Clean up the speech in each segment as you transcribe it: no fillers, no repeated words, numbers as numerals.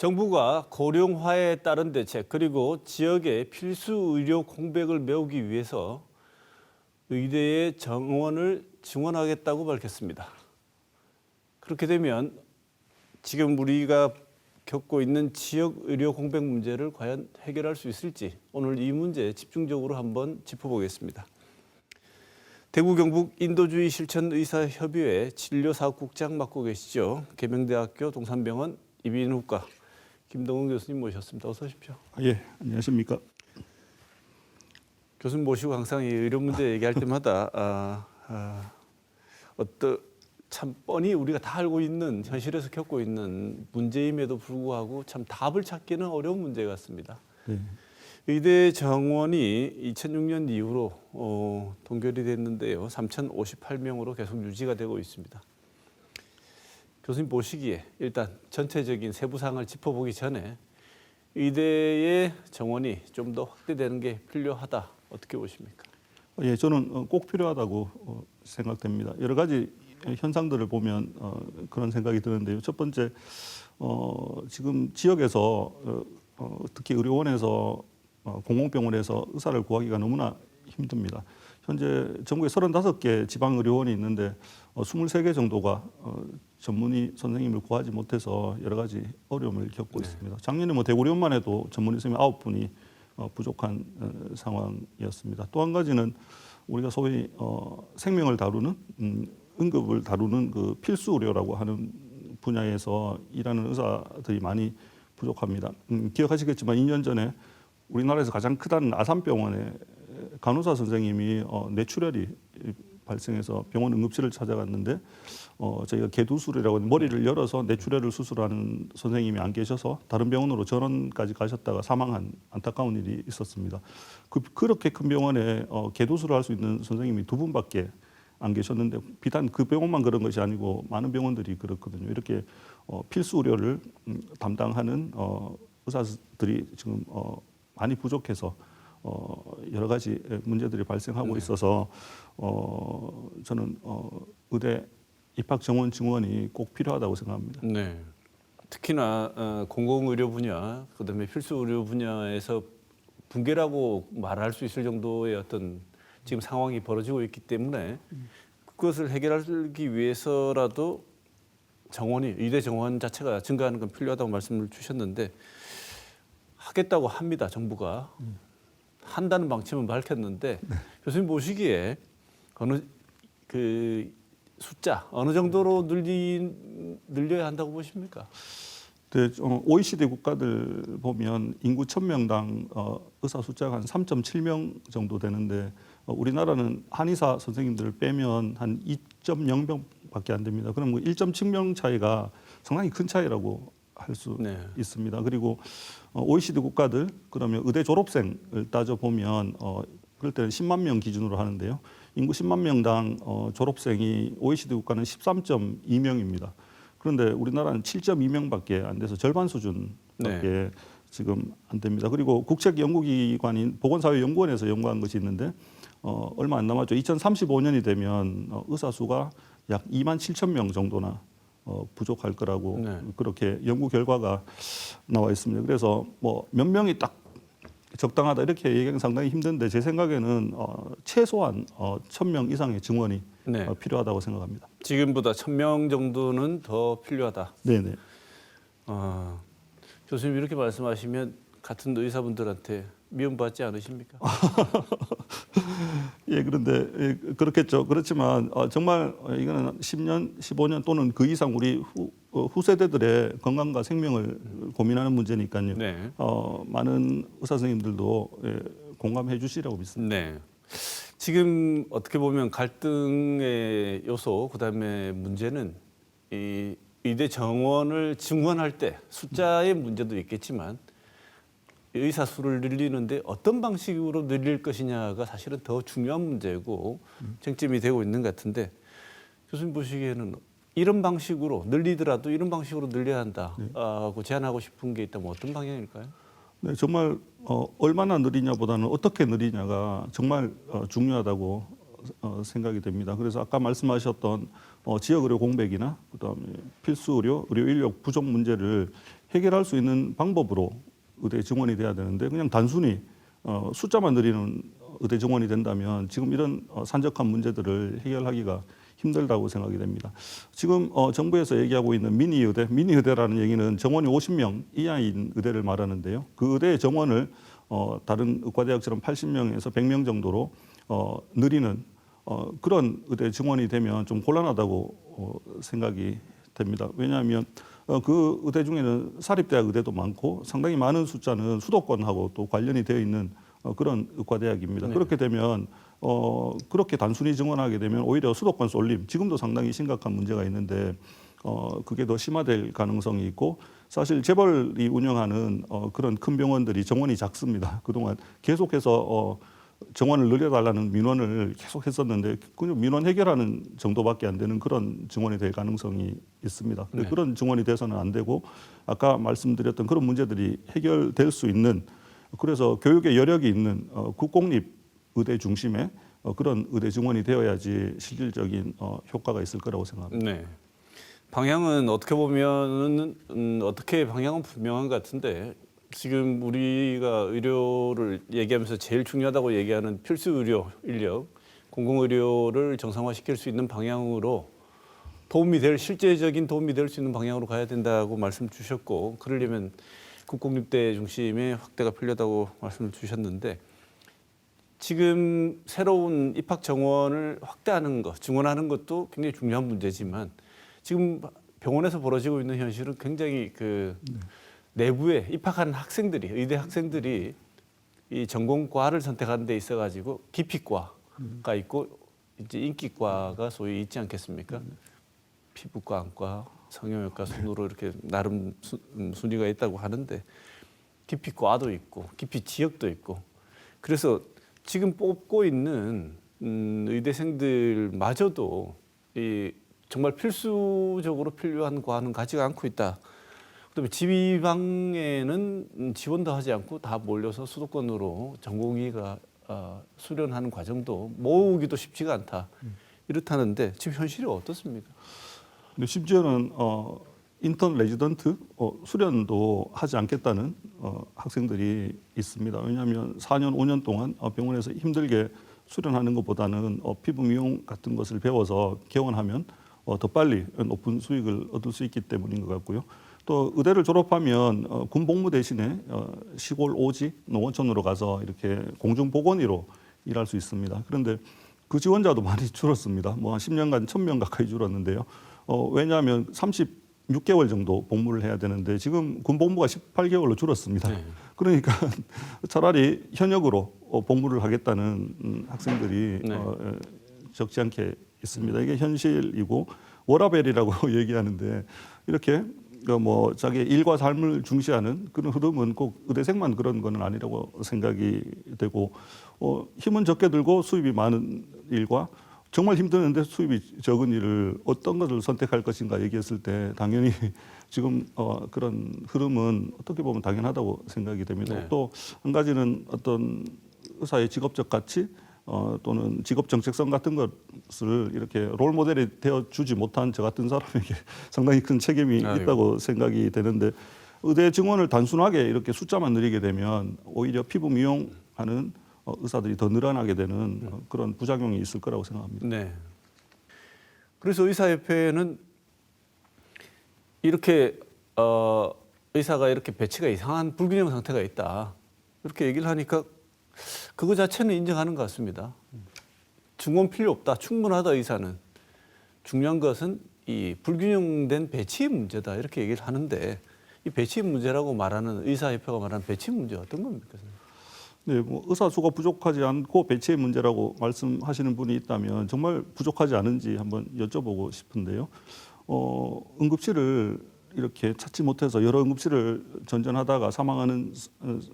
정부가 고령화에 따른 대책 그리고 지역의 필수 의료 공백을 메우기 위해서 의대의 정원을 증원하겠다고 밝혔습니다. 그렇게 되면 지금 우리가 겪고 있는 지역 의료 공백 문제를 과연 해결할 수 있을지 오늘 이 문제 집중적으로 한번 짚어보겠습니다. 대구 경북 인도주의 실천 의사협의회 진료사업국장 맡고 계시죠. 계명대학교 동산병원 이비인후과 김동훈 교수님 모셨습니다. 어서 오십시오. 예, 안녕하십니까. 교수님 모시고 항상 이 의료 문제 얘기할 때마다 참 뻔히 우리가 다 알고 있는 현실에서 겪고 있는 문제임에도 불구하고 참 답을 찾기는 어려운 문제 같습니다. 네. 의대 정원이 2006년 이후로 동결이 됐는데요. 3,058명으로 계속 유지가 되고 있습니다. 교수님 보시기에 일단 전체적인 세부 사항을 짚어보기 전에 의대의 정원이 좀 더 확대되는 게 필요하다. 어떻게 보십니까? 예, 저는 꼭 필요하다고 생각됩니다. 여러 가지 현상들을 보면 그런 생각이 드는데요. 첫 번째, 지금 지역에서 특히 의료원에서 공공병원에서 의사를 구하기가 너무나 힘듭니다. 현재 전국에 35개 지방의료원이 있는데 23개 정도가 전문의 선생님을 구하지 못해서 여러 가지 어려움을 겪고 있습니다. 작년에 대구의료원만 해도 전문의 선생님 9분이 부족한 상황이었습니다. 또 한 가지는 우리가 소위 생명을 다루는 응급을 다루는 그 필수 의료라고 하는 분야에서 일하는 의사들이 많이 부족합니다. 기억하시겠지만 2년 전에 우리나라에서 가장 크다는 아산병원에 간호사 선생님이 뇌출혈이 발생해서 병원 응급실을 찾아갔는데 저희가 개두술이라고 하는 머리를 열어서 뇌출혈을 수술하는 선생님이 안 계셔서 다른 병원으로 전원까지 가셨다가 사망한 안타까운 일이 있었습니다. 그렇게 큰 병원에 개두술을 할 수 있는 선생님이 2분밖에 안 계셨는데 비단 그 병원만 그런 것이 아니고 많은 병원들이 그렇거든요. 이렇게 필수 의료를 담당하는 의사들이 지금 많이 부족해서 여러 가지 문제들이 발생하고 있어서 저는 의대 입학 정원 증원이 꼭 필요하다고 생각합니다. 네. 특히나 공공의료 분야, 그다음에 필수 의료 분야에서 붕괴라고 말할 수 있을 정도의 어떤 지금 상황이 벌어지고 있기 때문에 그것을 해결하기 위해서라도 의대 정원 자체가 증가하는 건 필요하다고 말씀을 주셨는데 하겠다고 합니다. 정부가 한다는 방침은 밝혔는데 교수님 보시기에 숫자 어느 정도로 늘려야 한다고 보십니까? 네, OECD 국가들 보면 인구 1,000명당 의사 숫자가 한 3.7명 정도 되는데 우리나라는 한의사 선생님들을 빼면 한 2.0명밖에 안 됩니다. 그럼 1.7명 차이가 상당히 큰 차이라고 할 수 있습니다. 그리고 OECD 국가들 그러면 의대 졸업생을 따져 보면 그럴 때는 10만 명 기준으로 하는데요. 인구 10만 명당 졸업생이 OECD 국가는 13.2명입니다. 그런데 우리나라는 7.2명밖에 안 돼서 절반 수준밖에 지금 안 됩니다. 그리고 국책 연구기관인 보건사회연구원에서 연구한 것이 있는데 얼마 안 남았죠. 2035년이 되면 의사 수가 약 2만 7천 명 정도나 부족할 거라고 그렇게 연구 결과가 나와 있습니다. 그래서 몇 명이 딱 적당하다 이렇게 얘기하기는 상당히 힘든데 제 생각에는 최소한 1,000명 이상의 증원이 필요하다고 생각합니다. 지금보다 1,000명 정도는 더 필요하다. 네네. 교수님 이렇게 말씀하시면 같은 의사분들한테 미움받지 않으십니까? 예, 그런데 그렇겠죠. 그렇지만 정말 이거는 10년, 15년 또는 그 이상 우리 후세대들의 건강과 생명을 고민하는 문제니까요. 많은 의사 선생님들도 공감해 주시라고 믿습니다. 네. 지금 어떻게 보면 갈등의 요소, 그다음에 문제는 이 의대 정원을 증원할 때 숫자의 문제도 있겠지만 의사 수를 늘리는데 어떤 방식으로 늘릴 것이냐가 사실은 더 중요한 문제고 쟁점이 되고 있는 것 같은데 교수님 보시기에는 이런 방식으로 늘리더라도 이런 방식으로 늘려야 한다고 제안하고 싶은 게 있다면 어떤 방향일까요? 네, 정말 얼마나 느리냐보다는 어떻게 느리냐가 정말 중요하다고 생각이 됩니다. 그래서 아까 말씀하셨던 지역 의료 공백이나 그다음에 필수 의료 인력 부족 문제를 해결할 수 있는 방법으로 의대 증원이 돼야 되는데 그냥 단순히 숫자만 늘리는 의대 증원이 된다면 지금 이런 산적한 문제들을 해결하기가 힘들다고 생각이 됩니다. 지금 정부에서 얘기하고 있는 미니의대라는 얘기는 정원이 50명 이하인 의대를 말하는데요. 그 의대의 정원을 다른 의과대학처럼 80명에서 100명 정도로 늘리는 그런 의대 증원이 되면 좀 곤란하다고 생각이 됩니다. 왜냐하면 그 의대 중에는 사립대학 의대도 많고 상당히 많은 숫자는 수도권하고 또 관련이 되어 있는 그런 의과대학입니다. 네. 그렇게 되면 그렇게 단순히 증원하게 되면 오히려 수도권 쏠림, 지금도 상당히 심각한 문제가 있는데 그게 더 심화될 가능성이 있고 사실 재벌이 운영하는 그런 큰 병원들이 정원이 작습니다. 그동안 계속해서 정원을 늘려달라는 민원을 계속 했었는데 그냥 민원 해결하는 정도밖에 안 되는 그런 증원이 될 가능성이 있습니다. 근데 네. 그런 증원이 돼서는 안 되고 아까 말씀드렸던 그런 문제들이 해결될 수 있는 그래서 교육에 여력이 있는 국공립 의대 중심의 그런 의대 증원이 되어야지 실질적인 효과가 있을 거라고 생각합니다. 네. 방향은 어떻게 보면은 어떻게 방향은 분명한 것 같은데 지금 우리가 의료를 얘기하면서 제일 중요하다고 얘기하는 필수 의료 인력, 공공의료를 정상화시킬 수 있는 방향으로 실제적인 도움이 될 수 있는 방향으로 가야 된다고 말씀 주셨고 그러려면 국공립대 중심의 확대가 필요하다고 말씀을 주셨는데 지금 새로운 입학 정원을 확대하는 것, 증원하는 것도 굉장히 중요한 문제지만 지금 병원에서 벌어지고 있는 현실은 굉장히 내부에 입학한 학생들이 의대 학생들이 이 전공과를 선택하는 데 있어 가지고 기피과가 있고 이제 인기과가 소위 있지 않겠습니까? 피부과, 안과, 성형외과 순으로 이렇게 나름 순위가 있다고 하는데 기피과도 있고 기피 지역도 있고 그래서 지금 뽑고 있는 의대생들마저도 이 정말 필수적으로 필요한 과는 가지가 않고 있다. 그다음에 지방에는 지원도 하지 않고 다 몰려서 수도권으로 전공의가 수련하는 과정도 모으기도 쉽지가 않다. 이렇다는데 지금 현실이 어떻습니까? 근데 심지어는 인턴 레지던트 수련도 하지 않겠다는 학생들이 있습니다. 왜냐하면 4년, 5년 동안 병원에서 힘들게 수련하는 것보다는 피부 미용 같은 것을 배워서 개원하면 더 빨리 높은 수익을 얻을 수 있기 때문인 것 같고요. 또 의대를 졸업하면 군 복무 대신에 시골 오지 농어촌으로 가서 이렇게 공중보건의로 일할 수 있습니다. 그런데 그 지원자도 많이 줄었습니다. 뭐 한 10년간 1,000명 가까이 줄었는데요. 왜냐하면 36개월 정도 복무를 해야 되는데 지금 군 복무가 18개월로 줄었습니다. 네. 그러니까 차라리 현역으로 복무를 하겠다는 학생들이 네. 적지 않게 있습니다. 이게 현실이고 워라밸이라고 얘기하는데 이렇게 뭐 자기 일과 삶을 중시하는 그런 흐름은 꼭 의대생만 그런 건 아니라고 생각이 되고 힘은 적게 들고 수입이 많은 일과 정말 힘드는데 수입이 적은 일을 어떤 것을 선택할 것인가 얘기했을 때 당연히 지금 그런 흐름은 어떻게 보면 당연하다고 생각이 됩니다. 네. 또 한 가지는 어떤 의사의 직업적 가치 또는 직업 정체성 같은 것을 이렇게 롤 모델이 되어 주지 못한 저 같은 사람에게 상당히 큰 책임이 있다고 생각이 되는데 의대 증원을 단순하게 이렇게 숫자만 늘리게 되면 오히려 피부 미용하는 의사들이 더 늘어나게 되는 그런 부작용이 있을 거라고 생각합니다. 네. 그래서 의사협회는 이렇게 의사가 이렇게 배치가 이상한 불균형 상태가 있다. 이렇게 얘기를 하니까 그거 자체는 인정하는 것 같습니다. 증원 필요 없다. 충분하다 의사는. 중요한 것은 이 불균형된 배치 문제다. 이렇게 얘기를 하는데 이 배치 문제라고 말하는 의사협회가 말하는 배치 문제 어떤 겁니까? 네, 뭐 의사 수가 부족하지 않고 배치의 문제라고 말씀하시는 분이 있다면 정말 부족하지 않은지 한번 여쭤보고 싶은데요. 응급실을 이렇게 찾지 못해서 여러 응급실을 전전하다가 사망하는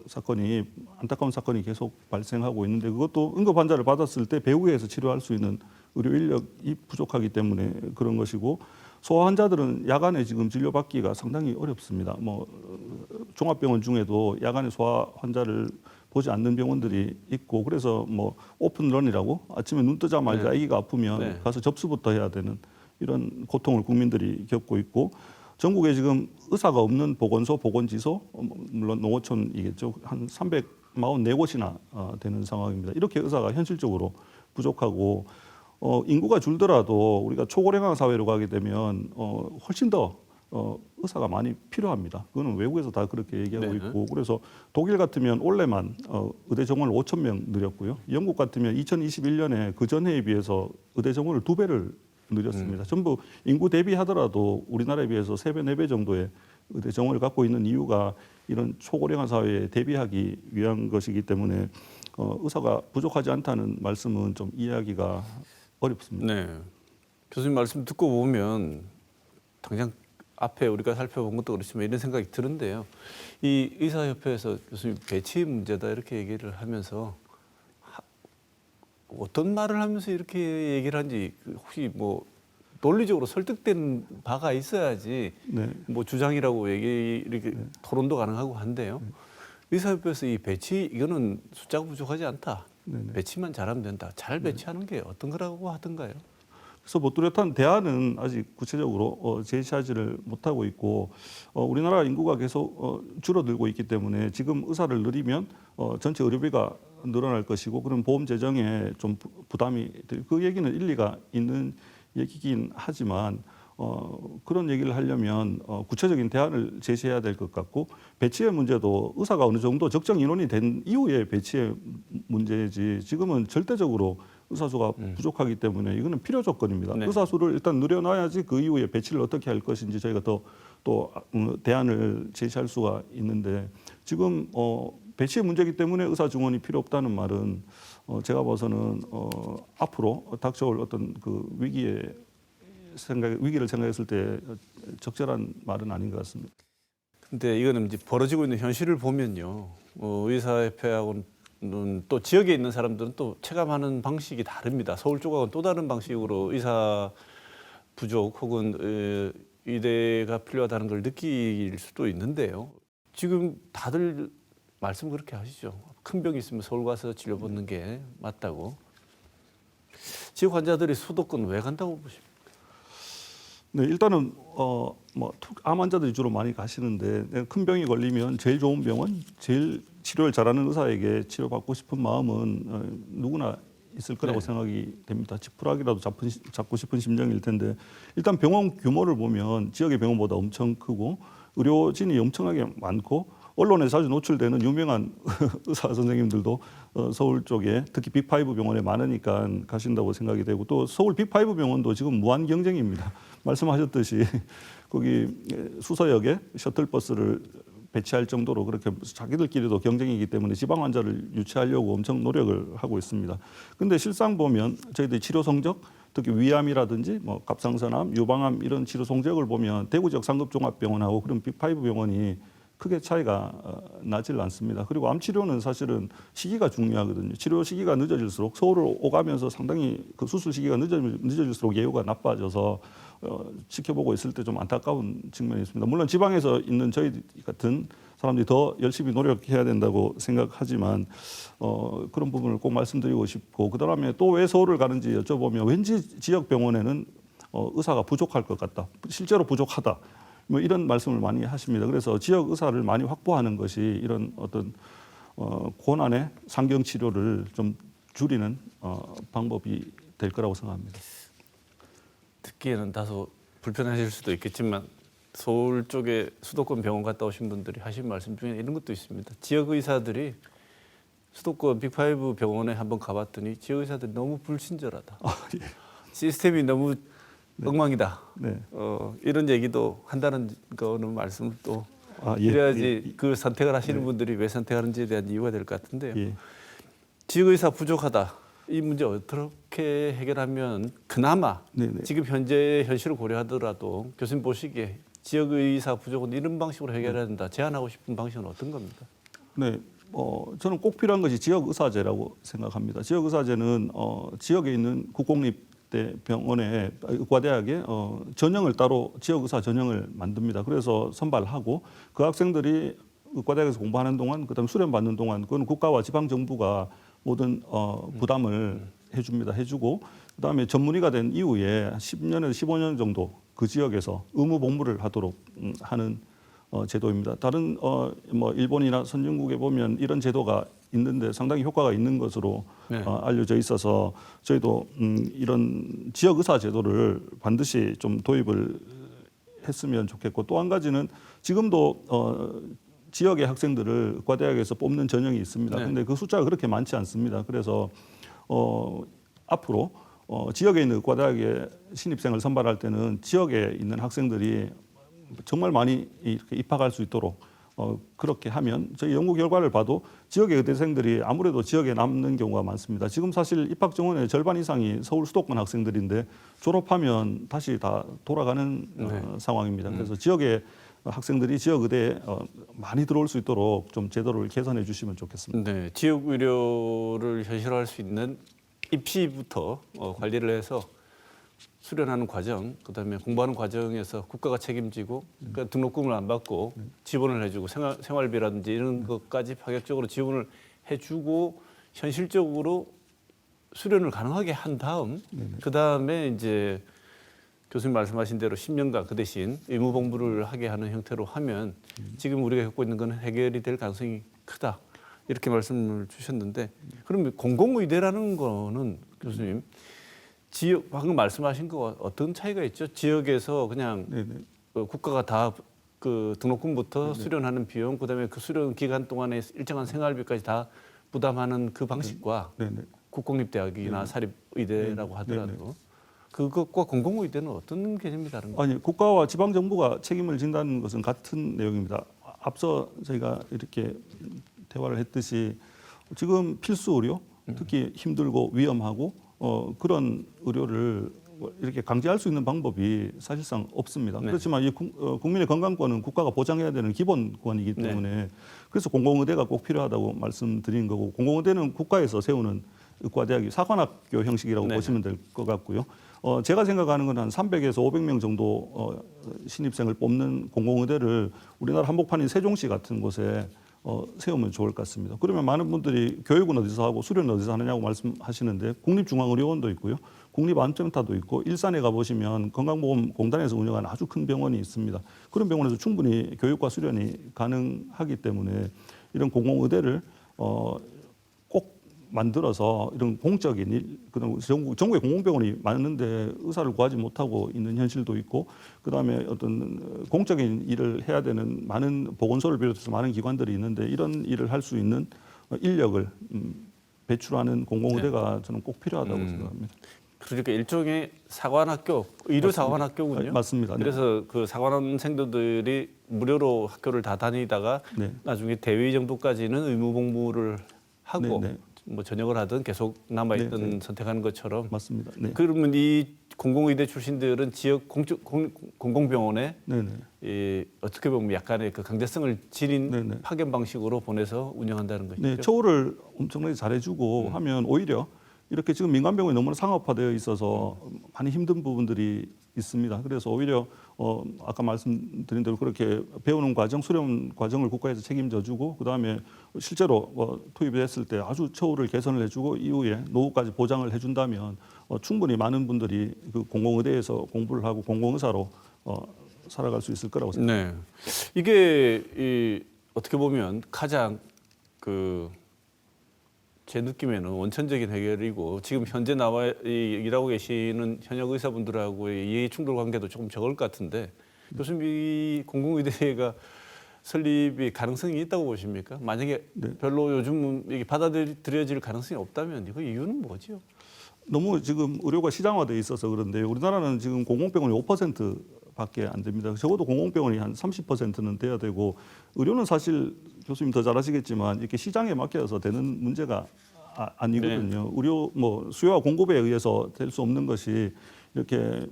사건이 안타까운 사건이 계속 발생하고 있는데 그것도 응급 환자를 받았을 때 배후에서 치료할 수 있는 의료 인력이 부족하기 때문에 그런 것이고 소아 환자들은 야간에 지금 진료받기가 상당히 어렵습니다. 뭐 종합병원 중에도 야간에 소아 환자를 보지 않는 병원들이 있고 그래서 뭐 오픈런이라고 아침에 눈 뜨자마자 아기가 아프면 가서 접수부터 해야 되는 이런 고통을 국민들이 겪고 있고 전국에 지금 의사가 없는 보건소, 보건지소, 물론 농어촌이겠죠. 한 344곳이나 되는 상황입니다. 이렇게 의사가 현실적으로 부족하고 인구가 줄더라도 우리가 초고령화 사회로 가게 되면 훨씬 더 의사가 많이 필요합니다. 그거는 외국에서 다 그렇게 얘기하고 네네. 있고 그래서 독일 같으면 올해만 의대 정원을 5천 명 늘렸고요. 영국 같으면 2021년에 그 전해에 비해서 의대 정원을 2배를 늘렸습니다. 전부 인구 대비하더라도 우리나라에 비해서 3배, 4배 정도의 의대 정원을 갖고 있는 이유가 이런 초고령화 사회에 대비하기 위한 것이기 때문에 의사가 부족하지 않다는 말씀은 좀 이해하기가 어렵습니다. 네. 교수님 말씀 듣고 보면 당장 앞에 우리가 살펴본 것도 그렇지만 이런 생각이 드는데요. 이 의사협회에서 교수님 배치 문제다 이렇게 얘기를 하면서 어떤 말을 하면서 이렇게 얘기를 하는지 혹시 뭐 논리적으로 설득된 바가 있어야지 네. 뭐 주장이라고 이렇게 토론도 가능하고 한데요. 의사협회에서 이 배치 이거는 숫자가 부족하지 않다. 네네. 배치만 잘하면 된다. 잘 배치하는 게 어떤 거라고 하던가요? 그래서 뭐 뚜렷한 대안은 아직 구체적으로 제시하지를 못하고 있고 우리나라 인구가 계속 줄어들고 있기 때문에 지금 의사를 늘리면 전체 의료비가 늘어날 것이고 그런 보험 재정에 좀 부담이 그 얘기는 일리가 있는 얘기긴 하지만 그런 얘기를 하려면 구체적인 대안을 제시해야 될 것 같고 배치의 문제도 의사가 어느 정도 적정 인원이 된 이후에 배치의 문제지 지금은 절대적으로 의사 수가 부족하기 때문에 이거는 필요 조건입니다. 네. 의사 수를 일단 늘려놔야지 그 이후에 배치를 어떻게 할 것인지 저희가 또 대안을 제시할 수가 있는데 지금 배치의 문제이기 때문에 의사 증원이 필요 없다는 말은 제가 봐서는 앞으로 닥쳐올 어떤 그 위기를 생각했을 때 적절한 말은 아닌 것 같습니다. 근데 이거는 이제 벌어지고 있는 현실을 보면요. 의사협회하고는 또 지역에 있는 사람들은 또 체감하는 방식이 다릅니다. 서울 쪽하고는 또 다른 방식으로 의사 부족 혹은 의대가 필요하다는 걸 느낄 수도 있는데요. 지금 다들 말씀 그렇게 하시죠. 큰 병이 있으면 서울 가서 치료받는 게 맞다고. 지역 환자들이 수도권 왜 간다고 보십니까? 네, 일단은 암 환자들이 주로 많이 가시는데 큰 병이 걸리면 제일 좋은 병원, 제일 치료를 잘하는 의사에게 치료받고 싶은 마음은 누구나 있을 거라고 네. 생각이 됩니다. 지푸라기라도 잡고 싶은 심정일 텐데 일단 병원 규모를 보면 지역의 병원보다 엄청 크고 의료진이 엄청나게 많고 언론에 자주 노출되는 유명한 의사 선생님들도 서울 쪽에 특히 빅5 병원에 많으니까 가신다고 생각이 되고 또 서울 빅5 병원도 지금 무한 경쟁입니다. 말씀하셨듯이 거기 수서역에 셔틀버스를 배치할 정도로 그렇게 자기들끼리도 경쟁이기 때문에 지방 환자를 유치하려고 엄청 노력을 하고 있습니다. 근데 실상 보면 저희들이 치료 성적 특히 위암이라든지 뭐 갑상선암, 유방암 이런 치료 성적을 보면 대구 지역 상급종합병원하고 그런 빅5 병원이 크게 차이가 나질 않습니다. 그리고 암 치료는 사실은 시기가 중요하거든요. 치료 시기가 늦어질수록 서울을 오가면서 상당히 그 수술 시기가 늦어질수록 예후가 나빠져서 지켜보고 있을 때 좀 안타까운 측면이 있습니다. 물론 지방에서 있는 저희 같은 사람들이 더 열심히 노력해야 된다고 생각하지만 그런 부분을 꼭 말씀드리고 싶고 그다음에 또 왜 서울을 가는지 여쭤보면 왠지 지역 병원에는 의사가 부족할 것 같다. 실제로 부족하다. 뭐 이런 말씀을 많이 하십니다. 그래서 지역 의사를 많이 확보하는 것이 이런 어떤 고난의 상경 치료를 좀 줄이는 방법이 될 거라고 생각합니다. 듣기에는 다소 불편하실 수도 있겠지만 서울 쪽에 수도권 병원 갔다 오신 분들이 하신 말씀 중에 이런 것도 있습니다. 지역 의사들이 수도권 빅5 병원에 한번 가봤더니 지역 의사들이 너무 불친절하다. 예. 시스템이 너무 엉망이다. 네. 이런 얘기도 한다는 거는 말씀을 또 예. 드려야지 그 선택을 하시는 분들이 왜 선택하는지에 대한 이유가 될 것 같은데요. 예. 지역 의사 부족하다. 이 문제 어떻게 해결하면 그나마 네네. 지금 현재 현실을 고려하더라도 교수님 보시기에 지역 의사 부족은 이런 방식으로 해결해야 된다. 제안하고 싶은 방식은 어떤 겁니까? 네. 저는 꼭 필요한 것이 지역 의사제라고 생각합니다. 지역 의사제는 지역에 있는 국공립대 병원에 의과대학에 전형을 따로 지역 의사 전형을 만듭니다. 그래서 선발하고 그 학생들이 의과대학에서 공부하는 동안 그다음 수련 받는 동안 그건 국가와 지방 정부가 모든 부담을 해줍니다. 해주고 그다음에 전문의가 된 이후에 10년에서 15년 정도 그 지역에서 의무 복무를 하도록 하는 제도입니다. 다른 뭐 일본이나 선진국에 보면 이런 제도가 있는데 상당히 효과가 있는 것으로 네. 알려져 있어서 저희도 이런 지역 의사 제도를 반드시 좀 도입을 했으면 좋겠고, 또 한 가지는 지금도 지역의 학생들을 의과대학에서 뽑는 전형이 있습니다. 네. 그런데 그 숫자가 그렇게 많지 않습니다. 그래서 앞으로 지역에 있는 의과대학에 신입생을 선발할 때는 지역에 있는 학생들이 정말 많이 이렇게 입학할 수 있도록 그렇게 하면, 저희 연구 결과를 봐도 지역의 의대생들이 아무래도 지역에 남는 경우가 많습니다. 지금 사실 입학 정원의 절반 이상이 서울 수도권 학생들인데 졸업하면 다시 다 돌아가는 상황입니다. 그래서 지역의 학생들이 지역 의대에 많이 들어올 수 있도록 좀 제도를 개선해 주시면 좋겠습니다. 네, 지역 의료를 현실화할 수 있는 입시부터 관리를 해서 수련하는 과정, 그다음에 공부하는 과정에서 국가가 책임지고, 그러니까 등록금을 안 받고 지원을 해주고 생활비라든지 이런 것까지 파격적으로 지원을 해주고 현실적으로 수련을 가능하게 한 다음, 그다음에 이제 교수님 말씀하신 대로 10년간 그 대신 의무 복무를 하게 하는 형태로 하면 지금 우리가 겪고 있는 건 해결이 될 가능성이 크다. 이렇게 말씀을 주셨는데, 그러면 공공의대라는 거는 교수님 지역 방금 말씀하신 거 어떤 차이가 있죠? 지역에서 그냥 국가가 다 그 등록금부터 수련하는 비용, 그다음에 그 수련 기간 동안에 일정한 생활비까지 다 부담하는 그 방식과 국공립대학이나 사립의대라고 하더라도 그것과 공공의대는 어떤 개념이 다른가요? 아니, 국가와 지방 정부가 책임을 진다는 것은 같은 내용입니다. 앞서 저희가 이렇게 대화를 했듯이 지금 필수 의료, 특히 힘들고 위험하고 그런 의료를 이렇게 강제할 수 있는 방법이 사실상 없습니다. 그렇지만 이 국민의 건강권은 국가가 보장해야 되는 기본권이기 때문에 그래서 공공의대가 꼭 필요하다고 말씀드린 거고, 공공의대는 국가에서 세우는 의과대학이 사관학교 형식이라고 보시면 될 것 같고요. 제가 생각하는 건 한 300에서 500명 정도 신입생을 뽑는 공공의대를 우리나라 한복판인 세종시 같은 곳에 세우면 좋을 것 같습니다. 그러면 많은 분들이 교육은 어디서 하고 수련은 어디서 하느냐고 말씀하시는데, 국립중앙의료원도 있고요, 국립암센터도 있고, 일산에 가보시면 건강보험공단에서 운영하는 아주 큰 병원이 있습니다. 그런 병원에서 충분히 교육과 수련이 가능하기 때문에 이런 공공의대를 꼭 만들어서 이런 공적인 일, 그다음 전국에 공공병원이 많은데 의사를 구하지 못하고 있는 현실도 있고, 그다음에 어떤 공적인 일을 해야 되는 많은 보건소를 비롯해서 많은 기관들이 있는데 이런 일을 할 수 있는 인력을 배출하는 공공의대가 저는 꼭 필요하다고 생각합니다. 그러니까 일종의 사관학교, 의료 사관학교군요. 맞습니다. 네. 그래서 그 사관생들이 무료로 학교를 다 다니다가 나중에 대위 정도까지는 의무 복무를 하고 뭐 전역을 하든 계속 남아있든 선택하는 것처럼. 맞습니다. 네. 그러면 이 공공의대 출신들은 지역 공공병원에 어떻게 보면 약간의 그 강제성을 지닌 파견 방식으로 보내서 운영한다는 것이죠. 네, 처우를 엄청나게 잘해주고 하면 오히려 이렇게 지금 민간병원이 너무나 상업화되어 있어서 많이 힘든 부분들이 있습니다. 그래서 오히려 아까 말씀드린 대로 그렇게 배우는 과정, 수련 과정을 국가에서 책임져주고, 그다음에 실제로 투입됐을 때 아주 처우를 개선을 해주고 이후에 노후까지 보장을 해준다면 충분히 많은 분들이 그 공공의대에서 공부를 하고 공공의사로 살아갈 수 있을 거라고 생각합니다. 네, 이게 어떻게 보면 가장 제 느낌에는 원천적인 해결이고, 지금 현재 나와 일하고 계시는 현역 의사분들하고의 이해 충돌 관계도 조금 적을 것 같은데, 교수님 이 공공의대가 설립이 가능성이 있다고 보십니까? 만약에 별로 요즘 이게 받아들여질 가능성이 없다면 이거 이유는 뭐지요? 너무 지금 의료가 시장화돼 있어서 그런데 우리나라는 지금 공공병원이 5%밖에 안 됩니다. 적어도 공공병원이 한 30%는 돼야 되고, 의료는 사실 교수님 더 잘 아시겠지만 이렇게 시장에 맡겨서 되는 문제가 아니거든요. 의료 수요와 공급에 의해서 될 수 없는 것이 이렇게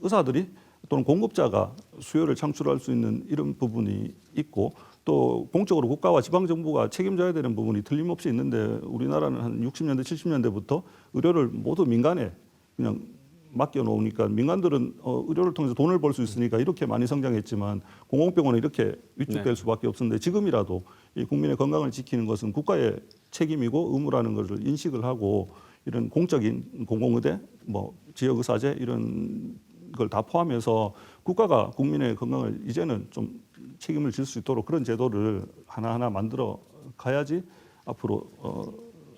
의사들이 또는 공급자가 수요를 창출할 수 있는 이런 부분이 있고, 또 공적으로 국가와 지방 정부가 책임져야 되는 부분이 틀림없이 있는데, 우리나라는 한 60년대, 70년대부터 의료를 모두 민간에 그냥 맡겨놓으니까 민간들은 의료를 통해서 돈을 벌 수 있으니까 이렇게 많이 성장했지만 공공병원은 이렇게 위축될 수밖에 없었는데, 지금이라도 이 국민의 건강을 지키는 것은 국가의 책임이고 의무라는 것을 인식을 하고 이런 공적인 공공의대, 지역의사제 이런 걸 다 포함해서 국가가 국민의 건강을 이제는 좀 책임을 질 수 있도록 그런 제도를 하나하나 만들어 가야지 앞으로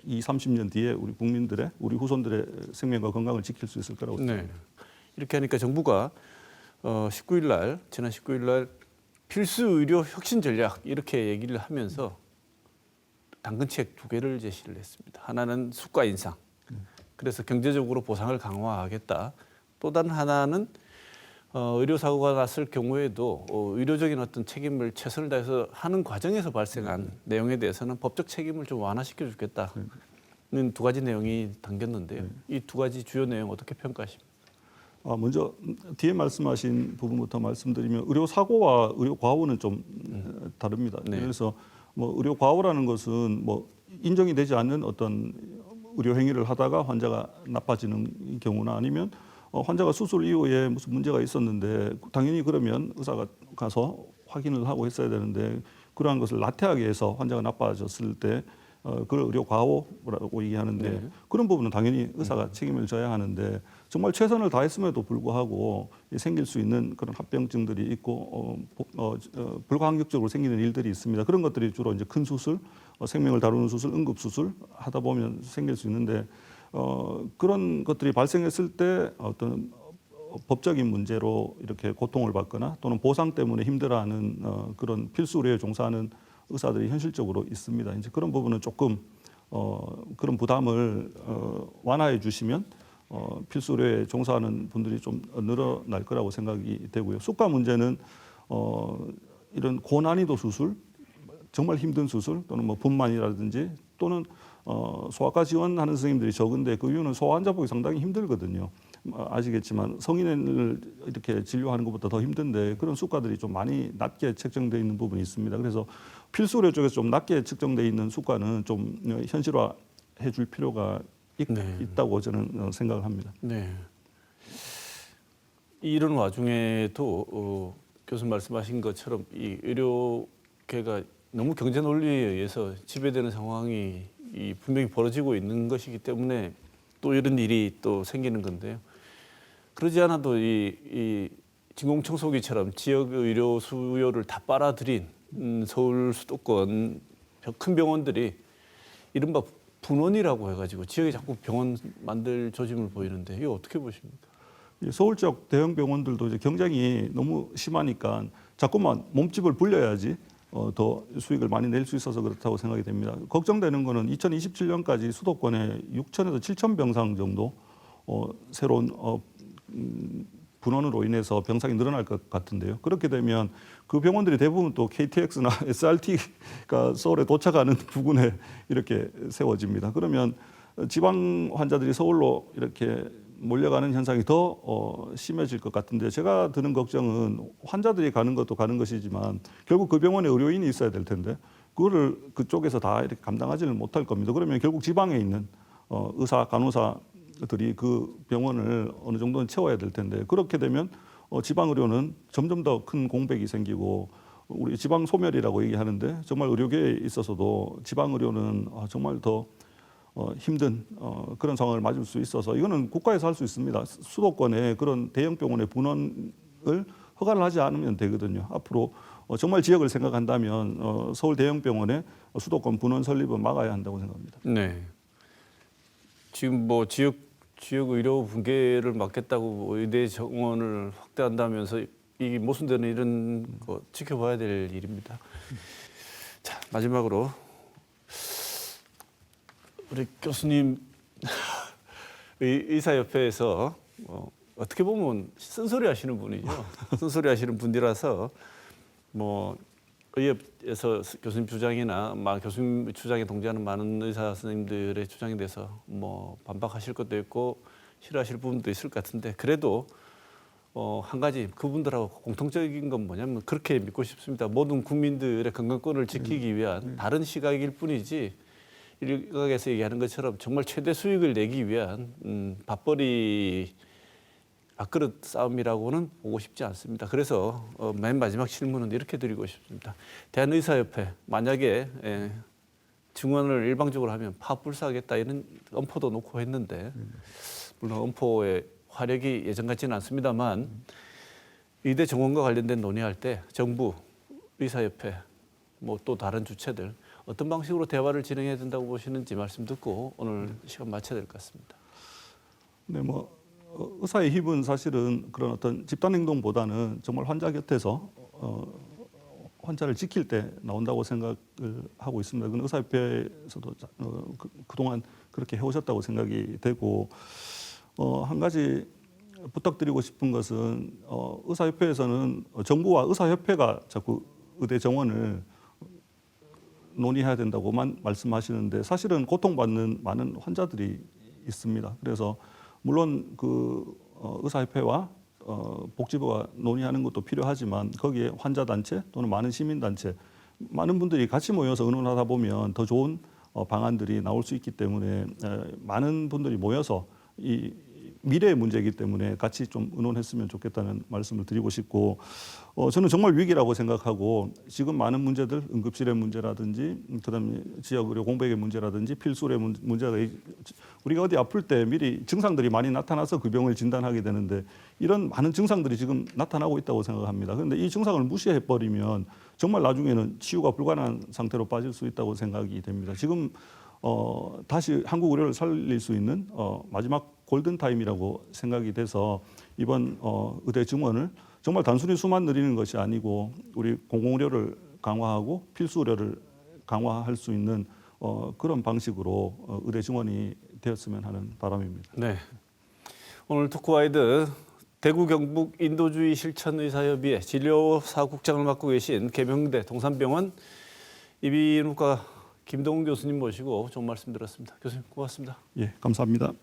20, 30년 뒤에 우리 국민들의 우리 후손들의 생명과 건강을 지킬 수 있을 거라고 생각합니다. 이렇게 하니까 정부가 19일 날 지난 19일 날 필수 의료 혁신 전략 이렇게 얘기를 하면서 당근책 2개를 제시를 했습니다. 하나는 수가 인상. 그래서 경제적으로 보상을 강화하겠다. 또 다른 하나는 의료 사고가 났을 경우에도 의료적인 어떤 책임을 최선을 다해서 하는 과정에서 발생한 내용에 대해서는 법적 책임을 좀 완화시켜 주겠다는 2가지 내용이 담겼는데요. 이 2가지 주요 내용 어떻게 평가하십니까? 먼저 뒤에 말씀하신 부분부터 말씀드리면 의료 사고와 의료 과오는 좀 다릅니다. 네. 그래서 뭐 의료 과오라는 것은 뭐 인정이 되지 않는 어떤 의료 행위를 하다가 환자가 나빠지는 경우나 아니면 환자가 수술 이후에 무슨 문제가 있었는데 당연히 그러면 의사가 가서 확인을 하고 했어야 되는데 그러한 것을 나태하게 해서 환자가 나빠졌을 때 그걸 의료 과오라고 얘기하는데 그런 부분은 당연히 의사가 책임을 져야 하는데 정말 최선을 다했음에도 불구하고 생길 수 있는 그런 합병증들이 있고 불가항력적으로 생기는 일들이 있습니다. 그런 것들이 주로 이제 큰 수술, 생명을 다루는 수술, 응급 수술 하다 보면 생길 수 있는데 그런 것들이 발생했을 때 어떤 법적인 문제로 이렇게 고통을 받거나 또는 보상 때문에 힘들어하는 그런 필수 의료에 종사하는 의사들이 현실적으로 있습니다. 이제 그런 부분은 조금 그런 부담을 완화해 주시면 필수 의료에 종사하는 분들이 좀 늘어날 거라고 생각이 되고요. 수가 문제는 이런 고난이도 수술, 정말 힘든 수술 또는 뭐 분만이라든지 또는 소아과 지원하는 선생님들이 적은데 그 이유는 소아 환자 보기 상당히 힘들거든요. 아시겠지만 성인을 이렇게 진료하는 것보다 더 힘든데 그런 수가들이 좀 많이 낮게 책정되어 있는 부분이 있습니다. 그래서 필수 의료 쪽에서 좀 낮게 책정되어 있는 수가는 좀 현실화해 줄 필요가 있다고 저는 생각을 합니다. 네. 이런 와중에도 교수님 말씀하신 것처럼 이 의료계가 너무 경제 논리에 의해서 지배되는 상황이 분명히 벌어지고 있는 것이기 때문에 또 이런 일이 또 생기는 건데요. 그러지 않아도 이 진공청소기처럼 지역 의료 수요를 다 빨아들인 서울 수도권 큰 병원들이 이른바 분원이라고 해가지고 지역에 자꾸 병원 만들 조짐을 보이는데 이거 어떻게 보십니까? 서울 지역 대형 병원들도 이제 경쟁이 너무 심하니까 자꾸만 몸집을 불려야지 더 수익을 많이 낼 수 있어서 그렇다고 생각이 됩니다. 걱정되는 거는 2027년까지 수도권에 6천에서 7천 병상 정도 새로운 분원으로 인해서 병상이 늘어날 것 같은데요. 그렇게 되면 그 병원들이 대부분 또 KTX나 SRT가 서울에 도착하는 부근에 이렇게 세워집니다. 그러면 지방 환자들이 서울로 이렇게 몰려가는 현상이 더 심해질 것 같은데 제가 드는 걱정은 환자들이 가는 것도 가는 것이지만 결국 그 병원에 의료인이 있어야 될 텐데 그거를 그쪽에서 다 이렇게 감당하지는 못할 겁니다. 그러면 결국 지방에 있는 의사, 간호사들이 그 병원을 어느 정도는 채워야 될 텐데 그렇게 되면 지방 의료는 점점 더 큰 공백이 생기고 우리 지방 소멸이라고 얘기하는데 정말 의료계에 있어서도 지방 의료는 정말 더 힘든 그런 상황을 맞을 수 있어서 이거는 국가에서 할 수 있습니다. 수도권에 그런 대형 병원의 분원을 허가를 하지 않으면 되거든요. 앞으로 정말 지역을 생각한다면 서울 대형 병원의 수도권 분원 설립은 막아야 한다고 생각합니다. 네. 지금 뭐 지역 의료 붕괴를 막겠다고 의대 정원을 확대한다면서 이게 모순되는 이런 거 지켜봐야 될 일입니다. 자, 마지막으로 우리 교수님 의사협회에서 어떻게 보면 쓴소리 하시는 분이죠. 쓴소리 하시는 분이라서 뭐 의협에서 교수님 주장이나 교수님 주장에 동조하는 많은 의사 선생님들의 주장에 대해서 뭐 반박하실 것도 있고 싫어하실 부분도 있을 것 같은데 그래도 한 가지 그분들하고 공통적인 건 뭐냐면 그렇게 믿고 싶습니다. 모든 국민들의 건강권을 지키기 위한 다른 시각일 뿐이지 일각에서 얘기하는 것처럼 정말 최대 수익을 내기 위한 밥벌이 밥그릇 싸움이라고는 보고 싶지 않습니다. 그래서 맨 마지막 질문은 이렇게 드리고 싶습니다. 대한의사협회 만약에 증원을 일방적으로 하면 파업불사하겠다 이런 엄포도 놓고 했는데 물론 엄포에 화력이 예전 같지는 않습니다만 의대 정원과 관련된 논의할 때 정부, 의사협회, 뭐 또 다른 주체들 어떤 방식으로 대화를 진행해야 된다고 보시는지 말씀 듣고 오늘 시간 마쳐야 될 것 같습니다. 네, 뭐 의사의 힘은 사실은 그런 어떤 집단 행동보다는 정말 환자 곁에서 환자를 지킬 때 나온다고 생각을 하고 있습니다. 그건 의사협회에서도 그동안 그렇게 해오셨다고 생각이 되고 한 가지 부탁드리고 싶은 것은 의사협회에서는 정부와 의사협회가 자꾸 의대 정원을 논의해야 된다고만 말씀하시는데 사실은 고통받는 많은 환자들이 있습니다. 그래서 물론 그 의사협회와 복지부가 논의하는 것도 필요하지만 거기에 환자단체 또는 많은 시민단체 많은 분들이 같이 모여서 의논하다 보면 더 좋은 방안들이 나올 수 있기 때문에 많은 분들이 모여서 이 미래의 문제이기 때문에 같이 좀 의논했으면 좋겠다는 말씀을 드리고 싶고 저는 정말 위기라고 생각하고 지금 많은 문제들 응급실의 문제라든지 그다음에 지역 의료 공백의 문제라든지 필수 의료 문제가 우리가 어디 아플 때 미리 증상들이 많이 나타나서 그 병을 진단하게 되는데 이런 많은 증상들이 지금 나타나고 있다고 생각합니다. 그런데 이 증상을 무시해 버리면 정말 나중에는 치유가 불가능한 상태로 빠질 수 있다고 생각이 됩니다. 지금 다시 한국 의료를 살릴 수 있는 마지막 골든타임이라고 생각이 돼서 이번 의대 증원을 정말 단순히 수만 늘리는 것이 아니고 우리 공공의료를 강화하고 필수 의료를 강화할 수 있는 그런 방식으로 의대 증원이 되었으면 하는 바람입니다. 네, 오늘 토크와이드 대구 경북 인도주의 실천의사협의회 진료사국장을 맡고 계신 계명대 동산병원 이비인후과 김동훈 교수님 모시고 좋은 말씀 들었습니다. 교수님 고맙습니다. 예, 감사합니다.